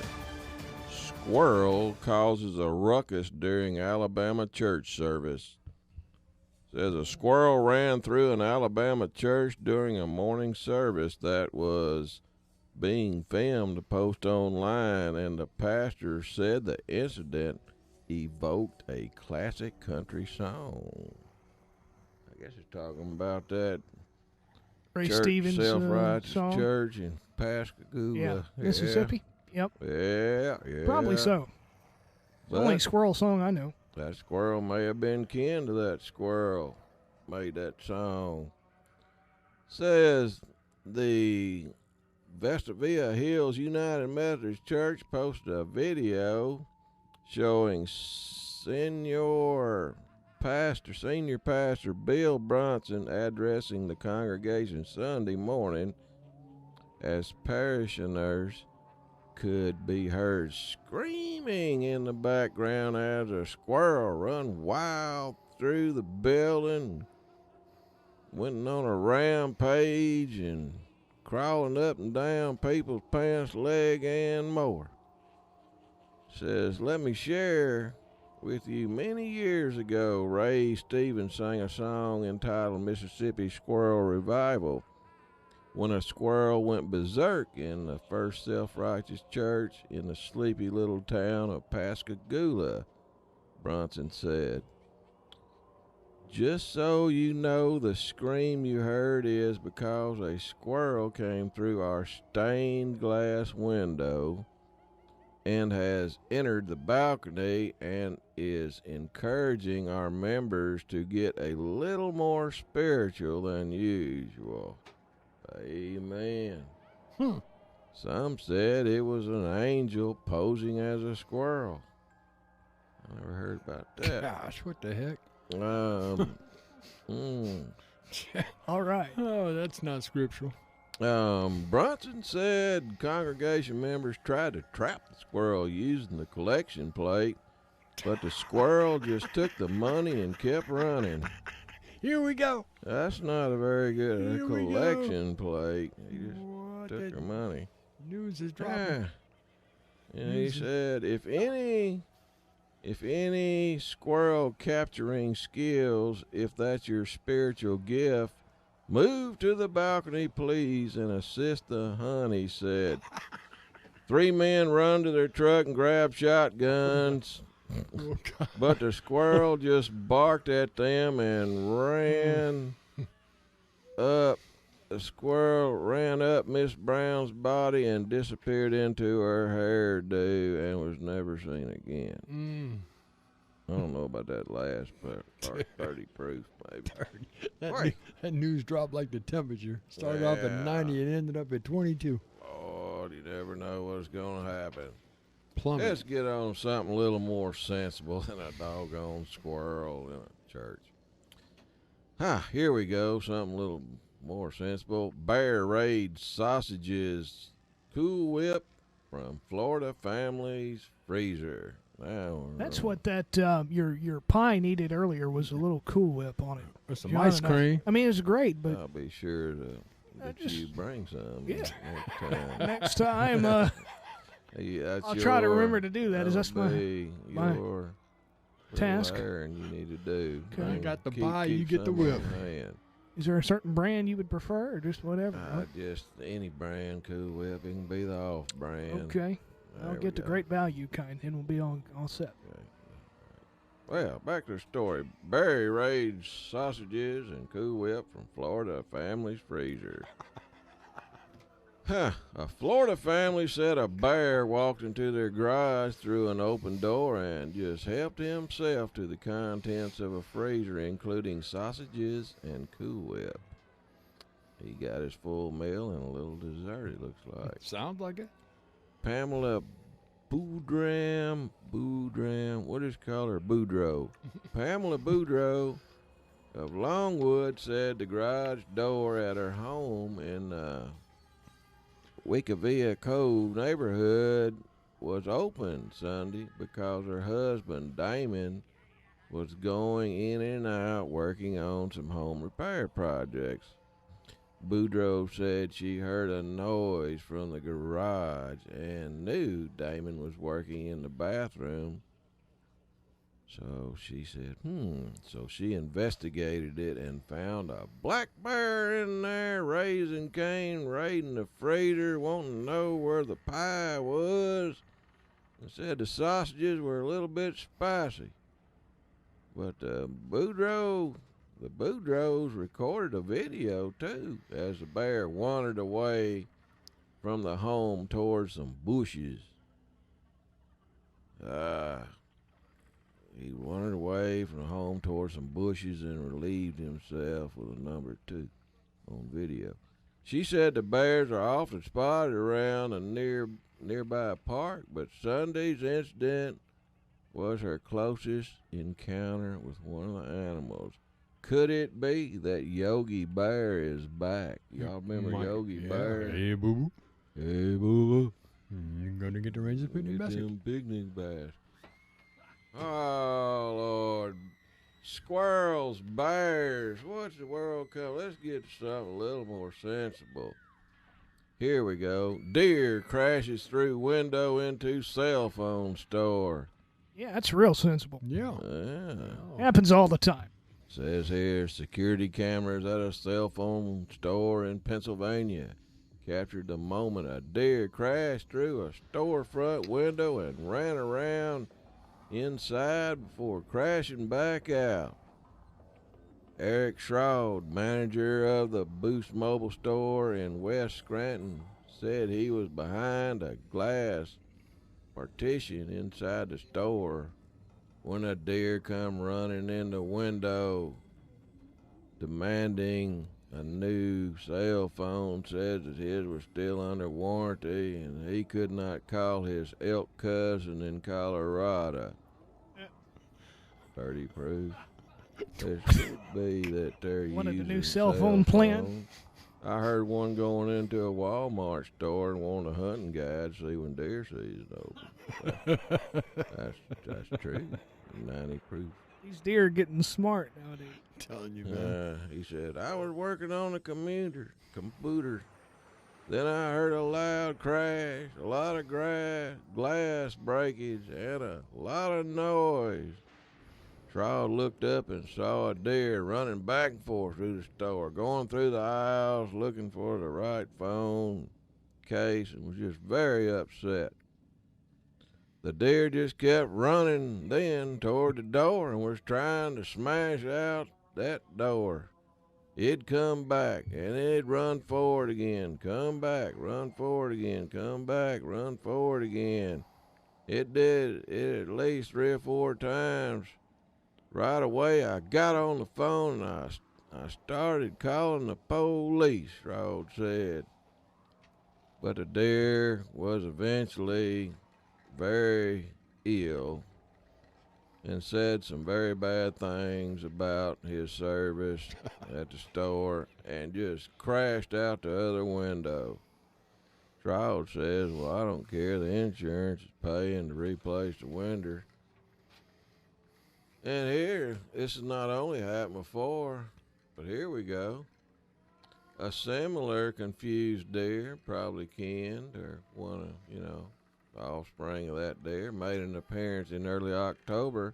squirrel causes a ruckus during Alabama church service. Says a squirrel ran through an Alabama church during a morning service that was being filmed to post online, and the pastor said the incident evoked a classic country song. I guess he's talking about that Ray church, Stevens self-righteous song. church in Pascagoula. Yeah, Mississippi. Yep. Yeah. Probably so. But only squirrel song I know. That squirrel may have been kin to that squirrel. Made that song. Says the Vestavia Hills United Methodist Church posted a video showing senior pastor Bill Bronson addressing the congregation Sunday morning, as parishioners could be heard screaming in the background as a squirrel run wild through the building, went on a rampage and crawling up and down people's pants leg and more. Says, let me share with you, many years ago, Ray Stevens sang a song entitled Mississippi Squirrel Revival, when a squirrel went berserk in the first self-righteous church in the sleepy little town of Pascagoula, Bronson said. Just so you know, the scream you heard is because a squirrel came through our stained glass window and has entered the balcony and is encouraging our members to get a little more spiritual than usual. Amen. Some said it was an angel posing as a squirrel. I never heard about that. Gosh, what the heck? All right. Oh, that's not scriptural. Brunson said congregation members tried to trap the squirrel using the collection plate, but the squirrel just took the money and kept running. Here we go. That's not a very good collection plate. He just took her money. News is dropping. Yeah. And he said, if any squirrel capturing skills, if that's your spiritual gift, move to the balcony, please, and assist the hunt, he said. 3 men run to their truck and grab shotguns, but the squirrel just barked at them and ran up. The squirrel ran up Miss Brown's body and disappeared into her hairdo and was never seen again. I don't know about that last part. 30 proof, maybe. 30. That news dropped like the temperature. Started off at 90 and ended up at 22. Lord, you never know what's going to happen. Plummet. Let's get on something a little more sensible than a doggone squirrel in a church. Here we go. Something a little more sensible. Bear raids sausages. Cool Whip from Florida family's freezer. That's what that your pie needed earlier was a little Cool Whip on it. With some ice cream. I mean, it was great, but I'll be sure to that you bring some yeah. next time. Next time, I'll try to remember to do that. Is that's my task? And you need to do. Okay. I got the pie, you get the whip. Is there a certain brand you would prefer, or just whatever? Just any brand, Cool Whip. It can be the off brand. Okay. I'll get the great value kind, and we'll be all set. Okay. Well, back to the story. Barry raids sausages and Cool Whip from Florida family's freezer. A Florida family said a bear walked into their garage through an open door and just helped himself to the contents of a freezer, including sausages and Cool Whip. He got his full meal and a little dessert, it looks like. Sounds like it. Pamela Boudram, what is she called her? Boudreaux. Pamela Boudreaux of Longwood said the garage door at her home in Wickavia Cove neighborhood was open Sunday because her husband, Damon, was going in and out working on some home repair projects. Boudreaux said she heard a noise from the garage and knew Damon was working in the bathroom. So she said, So she investigated it and found a black bear in there, raising Cain, raiding the freezer, wanting to know where the pie was. And said the sausages were a little bit spicy. But the Boudreaux recorded a video, too, as the bear wandered away from the home towards some bushes. He wandered away from the home towards some bushes and relieved himself with a number 2 on video. She said the bears are often spotted around a nearby park, but Sunday's incident was her closest encounter with one of the animals. Could it be that Yogi Bear is back? Y'all remember Yogi Bear? Hey, boo-boo. Hey, boo-boo. You're going to get the Rangers picnic basket. Them picnic baskets. Oh, Lord. Squirrels, bears. What's the world come? Let's get to something a little more sensible. Here we go. Deer crashes through window into cell phone store. Yeah, that's real sensible. Yeah. Happens all the time. Says here, security cameras at a cell phone store in Pennsylvania captured the moment a deer crashed through a storefront window and ran around inside before crashing back out. Eric Schraud, manager of the Boost Mobile store in West Scranton, said he was behind a glass partition inside the store when a deer come running in the window demanding a new cell phone. Said that his was still under warranty and he could not call his elk cousin in Colorado. 30 proof. There should be that they're Wanted using the new cell phone plan. phones. I heard one going into a Walmart store and wanted a hunting guide to see when deer season open. That's true. 90 proof. These deer are getting smart nowadays. Telling you, man. He said, I was working on the computer. Then I heard a loud crash, a lot of glass breakage, and a lot of noise. Trout looked up and saw a deer running back and forth through the store, going through the aisles, looking for the right phone case, and was just very upset. The deer just kept running then toward the door and was trying to smash out that door. It'd come back, and it'd run forward again, come back, run forward again, come back, run forward again. It did it at least 3 or 4 times. Right away, I got on the phone and I started calling the police, Rod said. But the deer was eventually very ill and said some very bad things about his service at the store and just crashed out the other window. Rod says, well, I don't care. The insurance is paying to replace the window. And here, this has not only happened before, but here we go. A similar confused deer, probably kinned or one of, the offspring of that deer, made an appearance in early October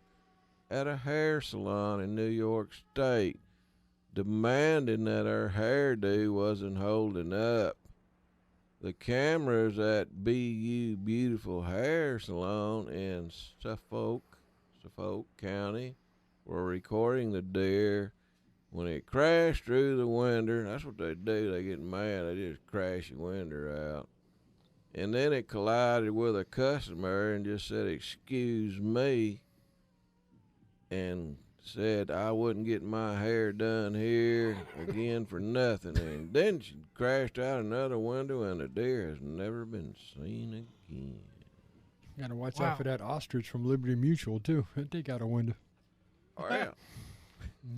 at a hair salon in New York State, demanding that her hairdo wasn't holding up. The cameras at BU Beautiful Hair Salon in Suffolk County were recording the deer when it crashed through the window. That's what they do. They get mad. They just crash the window out. And then it collided with a customer and just said, excuse me, and said I wouldn't get my hair done here again for nothing. And then she crashed out another window and the deer has never been seen again. You gotta watch out for that ostrich from Liberty Mutual, too. They got a window. Well.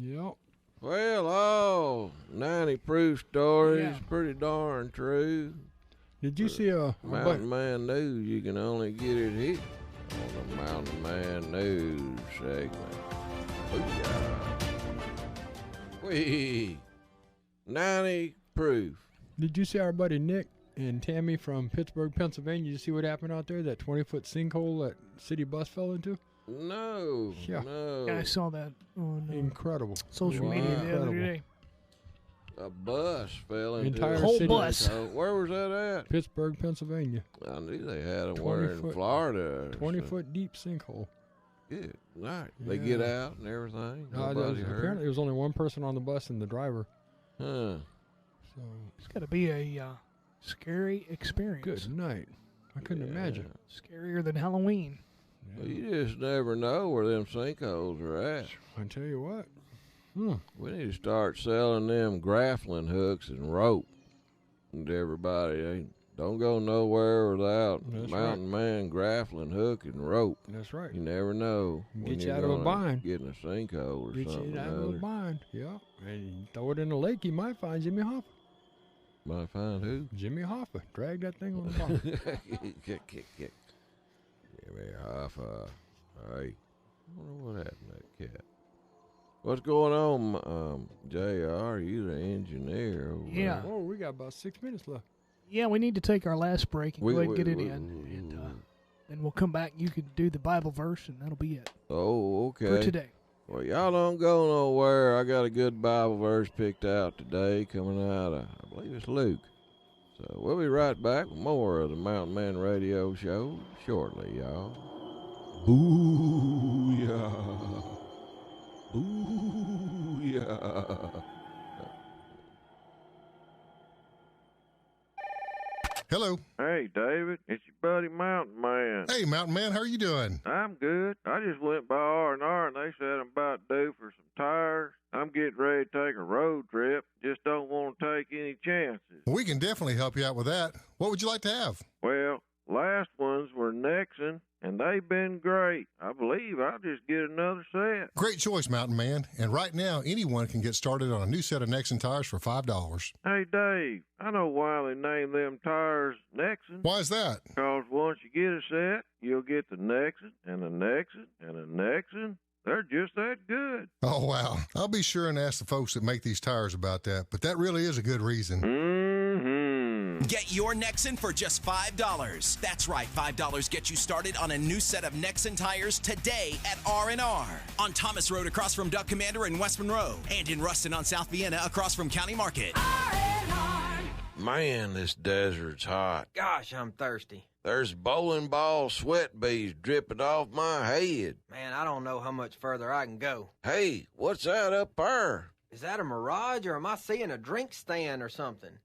Yep. Well, all 90 proof stories, pretty darn true. Did you see a Mountain Man News? You can only get it here on the Mountain Man News segment. Wee, 90 proof. Did you see our buddy Nick and Tammy from Pittsburgh, Pennsylvania? Did you see what happened out there? That 20-foot sinkhole that city bus fell into? No. Yeah. No. Yeah, I saw that on incredible social media the other day. A bus fell into entire whole city. bus. Where was that at? Pittsburgh, Pennsylvania. I knew they had one in Florida. 20-foot deep sinkhole. Good night. They get out and everything. Nobody hurt. Apparently, there was only one person on the bus and the driver. Huh. So it's got to be a scary experience. Good night. I couldn't imagine. Scarier than Halloween. Well, you just never know where them sinkholes are at. I tell you what. We need to start selling them grappling hooks and rope to everybody. They don't go nowhere without Mountain Man grappling hook and rope. That's right. You never know. Get you out of a bind. Get in a sinkhole or Get something. you out of a bind. Yeah. And you throw it in the lake, you might find Jimmy Hoffa. Might find who? Jimmy Hoffa. Drag that thing on the bottom. Jimmy Hoffa. Hey. I wonder what happened to that cat. What's going on, JR? You the engineer over Yeah. there. Oh, we got about 6 minutes left. Yeah, we need to take our last break and go ahead and get it in. And then we'll come back and you can do the Bible verse, and that'll be it. Oh, okay. For today. Well, y'all don't go nowhere. I got a good Bible verse picked out today coming out of, I believe it's Luke. So we'll be right back with more of the Mountain Man Radio Show shortly, y'all. Booyah. Booyah. Hello. Hey, David. It's your buddy Mountain Man. Hey, Hey, Mountain Man, how are you doing? I'm good. I just went by R&R and they said I'm about due for some tires. I'm getting ready to take a road trip. Just don't want to take any chances. We can definitely help you out with that. What would you like to have? Well, last ones were Nexon, and they've been great. I believe I'll just get another set. Great choice, Mountain Man. And right now, anyone can get started on a new set of Nexon tires for $5. Hey, Dave, I know why they named them tires Nexon. Why is that? Because once you get a set, you'll get the Nexon and the Nexon and the Nexon. They're just that good. Oh, wow. I'll be sure and ask the folks that make these tires about that, but that really is a good reason. Mm-hmm. Get your Nexon for just $5. That's right, $5 gets you started on a new set of Nexon tires today at R&R. On Thomas Road across from Duck Commander in West Monroe, and in Ruston on South Vienna across from County Market. Man, this desert's hot. Gosh, I'm thirsty. There's bowling ball sweat beads dripping off my head. Man, I don't know how much further I can go. Hey, what's that up there? Is that a mirage, or am I seeing a drink stand or something?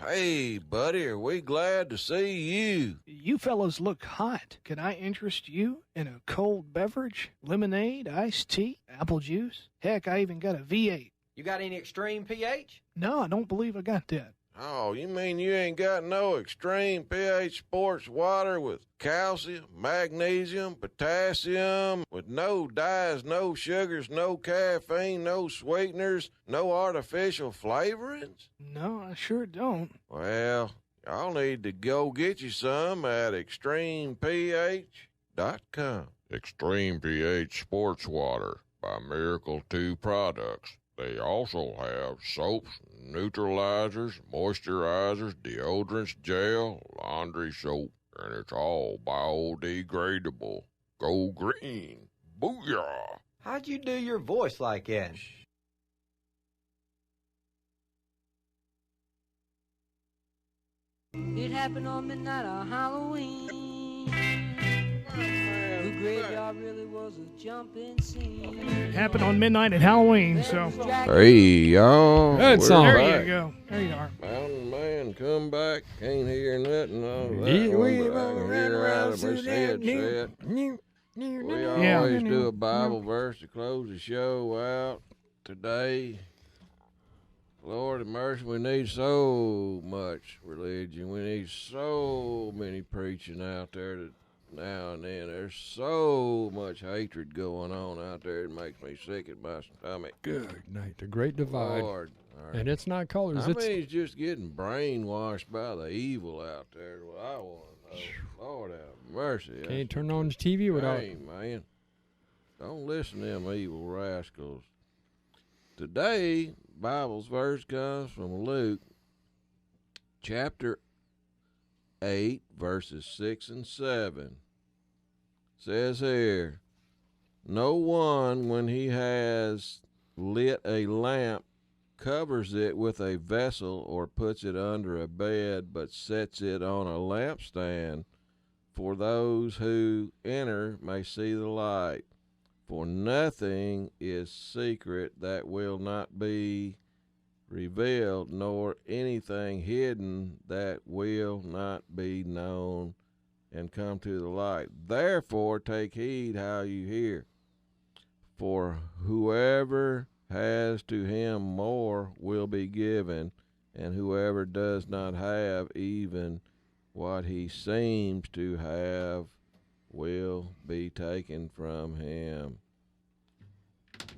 Hey, buddy, are we glad to see you? You fellows look hot. Can I interest you in a cold beverage? Lemonade, iced tea, apple juice? Heck, I even got a V8. You got any extreme pH? No, I don't believe I got that. Oh, you mean you ain't got no extreme pH sports water with calcium, magnesium, potassium, with no dyes, no sugars, no caffeine, no sweeteners, no artificial flavorings? No, I sure don't. Well, y'all need to go get you some at extremeph.com. Extreme pH Sports Water by Miracle 2 Products. They also have soaps, neutralizers, moisturizers, deodorants, gel, laundry soap, and it's all biodegradable. Go green. Booyah! How'd you do your voice like that? It happened on midnight on Halloween. The graveyard really was a jumping scene. It happened on midnight at Halloween, so. Hey, y'all. Good song. There you go. There you are. Mountain Man, come back. Can't hear nothing on that. Yeah, one, we but I can hear out of his headset. We always do a Bible verse to close the show out today. Lord of mercy, we need so much religion. We need so many preaching out there that now and then. There's so much hatred going on out there. It makes me sick in my stomach. Good night. The great divide. Lord. And it's not colors. I mean, it's just getting brainwashed by the evil out there. What I want to know. Lord have mercy. Can't turn on the TV without. Hey, man. Don't listen to them evil rascals. Today, Bible's verse comes from Luke chapter 8, verses 6 and 7. Says here, no one, when he has lit a lamp, covers it with a vessel or puts it under a bed, but sets it on a lampstand, for those who enter may see the light. For nothing is secret that will not be revealed, nor anything hidden that will not be known and come to the light. Therefore take heed how you hear. For whoever has, to him more will be given, and whoever does not have, even what he seems to have will be taken from him.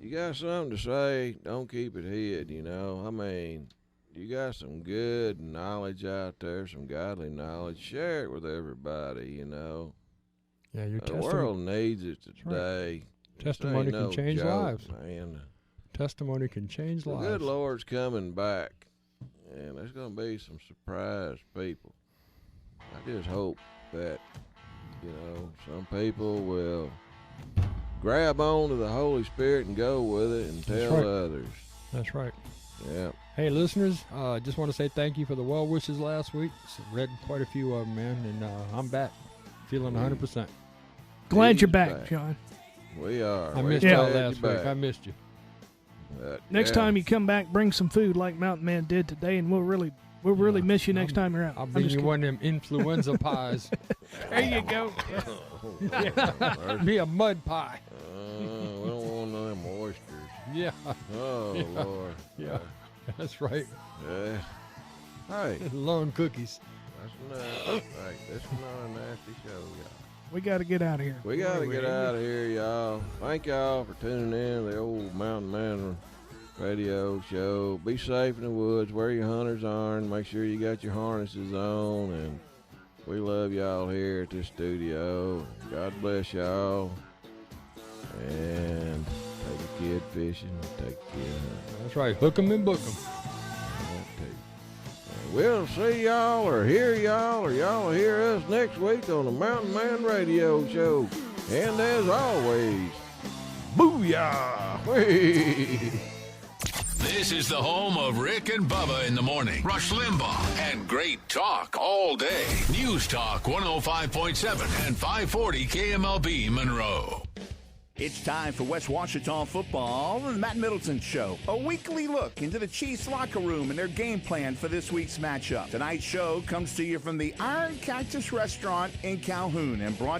You got something to say, don't keep it hid, you know. I mean, you got some good knowledge out there, some godly knowledge. Share it with everybody, you know. Yeah, your The world needs it today. Right. Testimony can change lives. Man. Testimony can change lives. The good Lord's coming back, and there's going to be some surprised people. I just hope that, you know, some people will grab on to the Holy Spirit and go with it and tell others. That's right. Yeah. Hey, listeners, just want to say thank you for the well wishes last week. Read quite a few of them, man, and I'm back, feeling 100%. Glad you're back, John. We are. I missed y'all last week. I missed you. Next time you come back, bring some food like Mountain Man did today, and we'll really We'll really miss you next time you're out. I'll bring you one of them influenza pies. There you go. Be a mud pie. We don't want none of them oysters. Yeah. Oh, Yeah. Lord. Yeah. That's right. Yeah. Hey. Lone cookies. That's not, right. That's not a nasty show, y'all. We got to get out of here. We got to get out of here, y'all. Thank y'all for tuning in to the old Mountain Man radio show. Be safe in the woods. Wear your hunter's iron. Make sure you got your harnesses on. And we love y'all here at this studio. God bless y'all. And take a kid fishing. Take a kid hunting. That's right. Hook 'em and book 'em. We'll see y'all or hear y'all or y'all will hear us next week on the Mountain Man Radio Show. And as always, booyah! This is the home of Rick and Bubba in the morning. Rush Limbaugh and great talk all day. News Talk 105.7 and 540 KMLB Monroe. It's time for West Washita football, the Matt Middleton Show. A weekly look into the Chiefs locker room and their game plan for this week's matchup. Tonight's show comes to you from the Iron Cactus Restaurant in Calhoun and brought